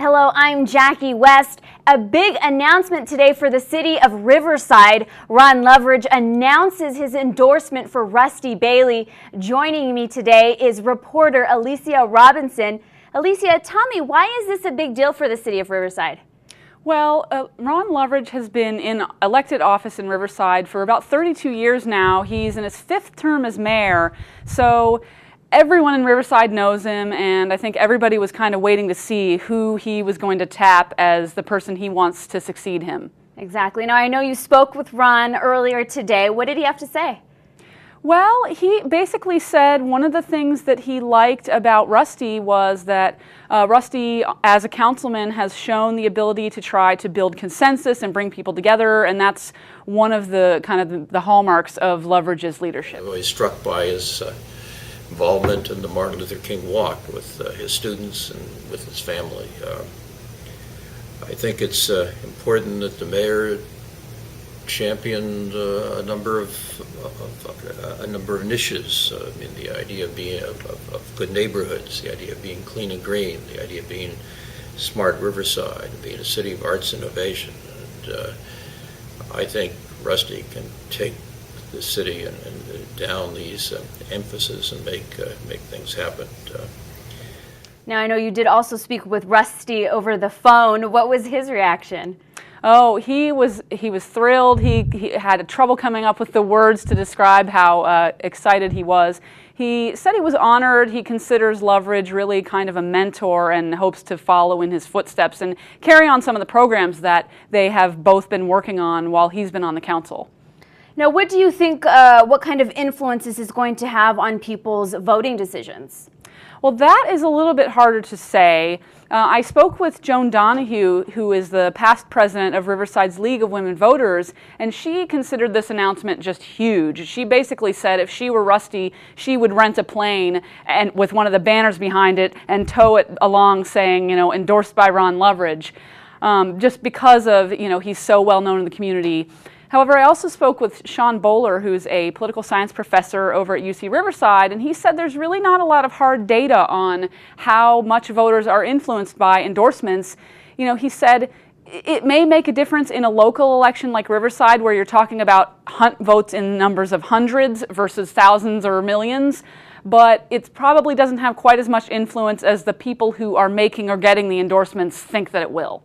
Hello, I'm Jackie West. A big announcement today for the city of Riverside. Ron Loveridge announces his endorsement for Rusty Bailey. Joining me today is reporter Alicia Robinson. Alicia, tell me, why is this a big deal for the city of Riverside? Well, Ron Loveridge has been in elected office in Riverside for about 32 years now. He's in his 5th term as mayor, so everyone in Riverside knows him, and I think everybody was kind of waiting to see who he was going to tap as the person he wants to succeed him. Exactly. Now, I know you spoke with Ron earlier today. What did he have to say? Well, he basically said one of the things that he liked about Rusty was that Rusty, as a councilman, has shown the ability to try to build consensus and bring people together, and that's one of the the hallmarks of Loveridge's leadership. I was always struck by his involvement in the Martin Luther King Walk with his students and with his family. I think it's important that the mayor championed a number of initiatives. I mean, the idea of being of good neighborhoods, the idea of being clean and green, the idea of being smart Riverside, being a city of arts innovation. And I think Rusty can take the city and down these emphasis and make things happen. Now, I know you did also speak with Rusty over the phone. What was his reaction? Oh, he was thrilled. He had trouble coming up with the words to describe how excited he was. He said he was honored. He considers Loveridge really kind of a mentor and hopes to follow in his footsteps and carry on some of the programs that they have both been working on while he's been on the council. Now, what do you think, what kind of influence this is going to have on people's voting decisions? Well, that is a little bit harder to say. I spoke with Joan Donahue, who is the past president of Riverside's League of Women Voters, and she considered this announcement just huge. She basically said if she were Rusty, she would rent a plane and with one of the banners behind it and tow it along saying, endorsed by Ron Loveridge, just because of, he's so well known in the community. However, I also spoke with Sean Bowler, who's a political science professor over at UC Riverside, and he said there's really not a lot of hard data on how much voters are influenced by endorsements. He said it may make a difference in a local election like Riverside, where you're talking about votes in numbers of hundreds versus thousands or millions, but it probably doesn't have quite as much influence as the people who are making or getting the endorsements think that it will.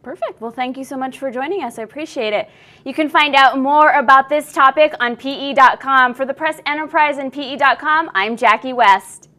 Perfect. Well, thank you so much for joining us. I appreciate it. You can find out more about this topic on PE.com. For the Press Enterprise and PE.com, I'm Jackie West.